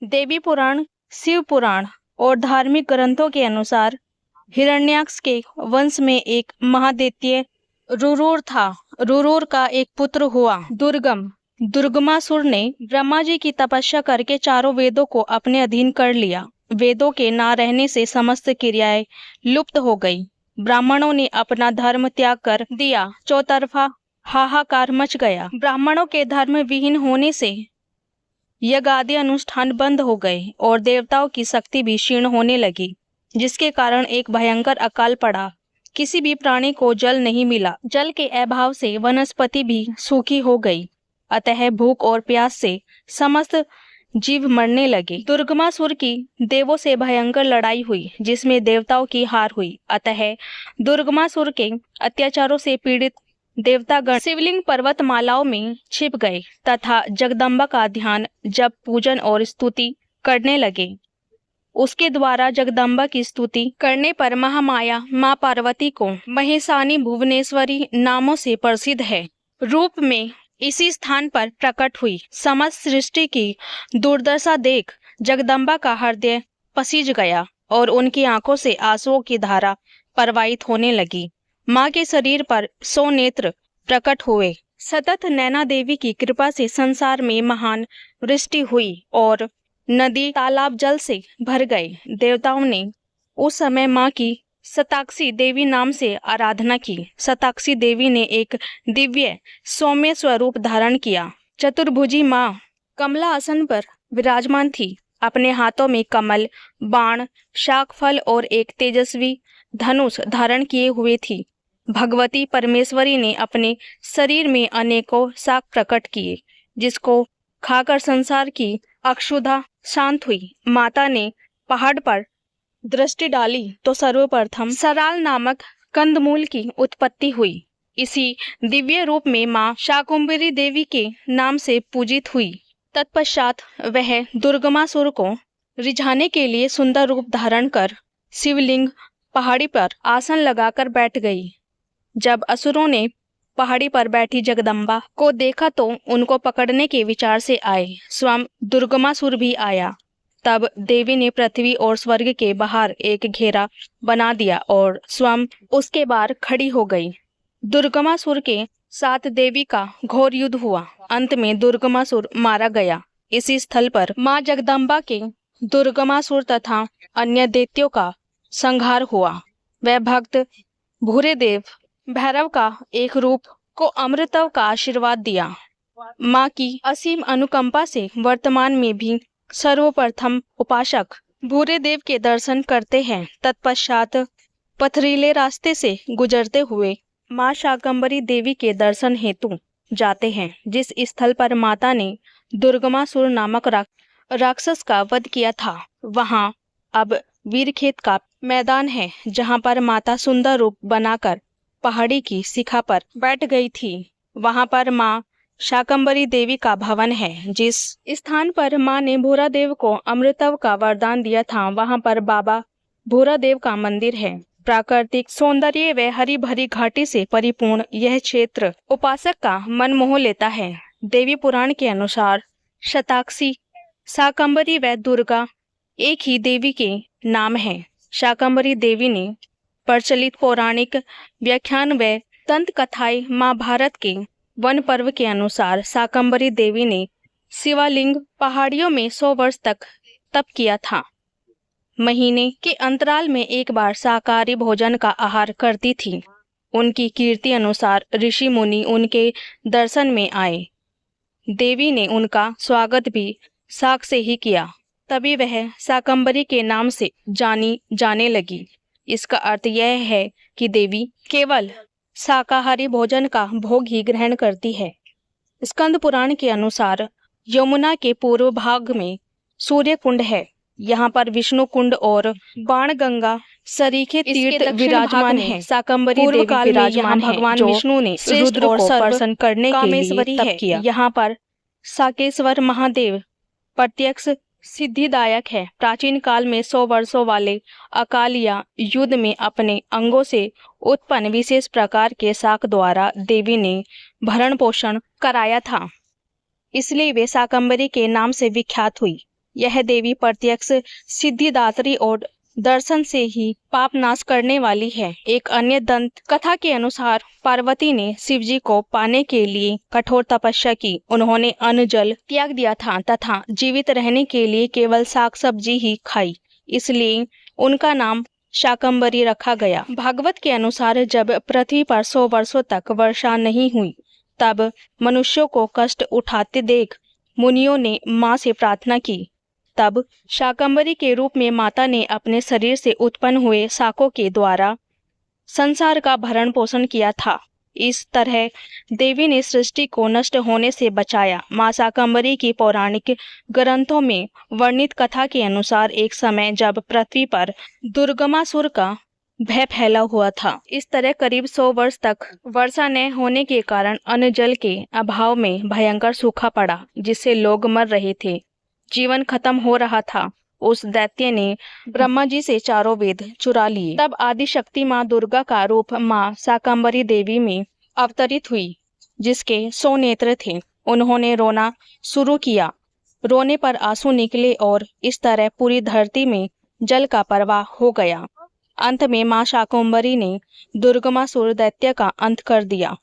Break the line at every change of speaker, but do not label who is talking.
देवी पुराण, शिव पुराण और धार्मिक ग्रंथों के अनुसार हिरण्याक्ष के वंश में एक महादैत्य रुरुर था। रुरुर का एक पुत्र हुआ दुर्गम। दुर्गमासुर ने ब्रह्मा जी की तपस्या करके चारों वेदों को अपने अधीन कर लिया। वेदों के ना रहने से समस्त क्रियाएं लुप्त हो गई। ब्राह्मणों ने अपना धर्म त्याग कर दिया। चौतरफा हाहाकार मच गया। ब्राह्मणों के धर्म विहीन होने से यज्ञ आदि अनुष्ठान बंद हो गए और देवताओं की शक्ति भी क्षीण होने लगी, जिसके कारण एक भयंकर अकाल पड़ा। किसी भी प्राणी को जल नहीं मिला। जल के अभाव से वनस्पति भी सूखी हो गई। अतः भूख और प्यास से समस्त जीव मरने लगे। दुर्गमासुर की देवों से भयंकर लड़ाई हुई, जिसमें देवताओं की हार हुई। अतः दुर्गमासुर के अत्याचारों से पीड़ित देवतागण शिवलिंग पर्वतमालाओं में छिप गए तथा जगदम्बा का ध्यान, जप, पूजन और स्तुति करने लगे। उसके द्वारा जगदम्बा की स्तुति करने पर महामाया माँ पार्वती को महेशानी भुवनेश्वरी नामों से प्रसिद्ध है रूप में इसी स्थान पर प्रकट हुई। समस्त सृष्टि की दुर्दशा देख जगदम्बा का हृदय पसीज गया और उनकी आंखों से आंसुओं की धारा प्रवाहित होने लगी। माँ के शरीर पर 100 नेत्र प्रकट हुए। सतत नैना देवी की कृपा से संसार में महान वृष्टि हुई और नदी तालाब जल से भर गए। देवताओं ने उस समय माँ की शताक्षी देवी नाम से आराधना की। शताक्षी देवी ने एक दिव्य सौम्य स्वरूप धारण किया। चतुर्भुजी माँ कमला आसन पर विराजमान थी। अपने हाथों में कमल, बाण, शाकफल और एक तेजस्वी धनुष धारण किए हुए थी। भगवती परमेश्वरी ने अपने शरीर में अनेकों शाक प्रकट किए, जिसको खाकर संसार की अक्षुधा शांत हुई। माता ने पहाड़ पर दृष्टि डाली तो सर्वप्रथम सराल नामक कंदमूल की उत्पत्ति हुई। इसी दिव्य रूप में माँ शाकंभरी देवी के नाम से पूजित हुई। तत्पश्चात वह दुर्गमासुर को रिझाने के लिए सुंदर रूप धारण कर शिवलिंग पहाड़ी पर आसन लगाकर बैठ गई। जब असुरों ने पहाड़ी पर बैठी जगदम्बा को देखा तो उनको पकड़ने के विचार से आए। स्वयं दुर्गमासुर भी आया। तब देवी ने पृथ्वी और स्वर्ग के बाहर एक घेरा बना दिया और स्वयं उसके बाहर खड़ी हो गई। दुर्गमासुर के साथ देवी का घोर युद्ध हुआ। अंत में दुर्गमासुर मारा गया। इसी स्थल पर माँ जगदम्बा के दुर्गमासुर तथा अन्य दैत्यों का संहार हुआ। वह भक्त भूरेदेव भैरव का एक रूप को अमृतव का आशीर्वाद दिया। माँ की असीम अनुकंपा से वर्तमान में भी सर्वप्रथम उपासक भूरेदेव के दर्शन करते हैं। तत्पश्चात पथरीले रास्ते से गुजरते हुए माँ शाकंभरी देवी के दर्शन हेतु जाते हैं। जिस स्थल पर माता ने दुर्गमासुर नामक राक्षस का वध किया था, वहाँ अब वीरखेत का मैदान है, जहाँ पर माता सुंदर रूप बनाकर पहाड़ी की शिखा पर बैठ गई थी। वहाँ पर माँ शाकंभरी देवी का भवन है। जिस स्थान पर माँ ने भूरादेव को अमृतव का वरदान दिया था, वहाँ पर बाबा भूरादेव का मंदिर है। प्राकृतिक सौंदर्य व हरी भरी घाटी से परिपूर्ण यह क्षेत्र उपासक का मन मोह लेता है। देवी पुराण के अनुसार शताक्षी, शाकंभरी व दुर्गा एक ही देवी के नाम है। शाकंभरी देवी ने प्रचलित पौराणिक व्याख्यान व दंत कथाएं महाभारत के वन पर्व के अनुसार शाकंभरी देवी ने शिवालिंग पहाड़ियों में 100 वर्ष तक तप किया था। महीने के अंतराल में एक बार शाकाहारी भोजन का आहार करती थी। उनकी कीर्ति अनुसार ऋषि मुनि उनके दर्शन में आए। देवी ने उनका स्वागत भी शाक से ही किया। तभी वह शाकंभरी के नाम से जानी जाने लगी। इसका अर्थ यह है कि देवी केवल शाकाहारी भोजन का भोग ही ग्रहण करती है। स्कंद पुराण के अनुसार यमुना के पूर्व भाग में सूर्य कुंड है। यहाँ पर विष्णु कुंड और बाण गंगा सरीखे तीर्थ विराजमान है। शाकंभरी देवी विराजमान है। भगवान विष्णु ने रुद्र को प्रसन्न करने के लिए तप किया। यहाँ पर शाकेश्वर महादेव प्रत्यक्ष सिद्धिदायक है। प्राचीन काल में 100 वर्षों वाले अकाल या युद्ध में अपने अंगों से उत्पन्न विशेष प्रकार के शाक द्वारा देवी ने भरण पोषण कराया था, इसलिए वे शाकंभरी के नाम से विख्यात हुई। यह देवी प्रत्यक्ष सिद्धिदात्री और दर्शन से ही पाप नाश करने वाली है। एक अन्य दंत कथा के अनुसार पार्वती ने शिवजी को पाने के लिए कठोर तपस्या की। उन्होंने अन्न जल त्याग दिया था तथा जीवित रहने के लिए केवल साग सब्जी ही खाई, इसलिए उनका नाम शाकंभरी रखा गया। भागवत के अनुसार जब पृथ्वी पर 100 वर्षों तक वर्षा नहीं हुई, तब मनुष्यों को कष्ट उठाते देख मुनियों ने मां से प्रार्थना की। तब शाकंभरी के रूप में माता ने अपने शरीर से उत्पन्न हुए शाकों के द्वारा संसार का भरण पोषण किया था। इस तरह देवी ने सृष्टि को नष्ट होने से बचाया। मां शाकंभरी की पौराणिक ग्रंथों में वर्णित कथा के अनुसार एक समय जब पृथ्वी पर दुर्गमासुर का भय फैला हुआ था। इस तरह करीब 100 वर्ष तक वर्षा न होने के कारण अन्न जल के अभाव में भयंकर सूखा पड़ा, जिससे लोग मर रहे थे, जीवन खत्म हो रहा था। उस दैत्य ने ब्रह्मा जी से चारों वेद चुरा लिए। तब आदि शक्ति माँ दुर्गा का रूप माँ शाकंभरी देवी में अवतरित हुई, जिसके 100 नेत्र थे। उन्होंने रोना शुरू किया। रोने पर आंसू निकले और इस तरह पूरी धरती में जल का प्रवाह हो गया। अंत में माँ शाकंभरी ने दुर्गमासुर दैत्य का अंत कर दिया।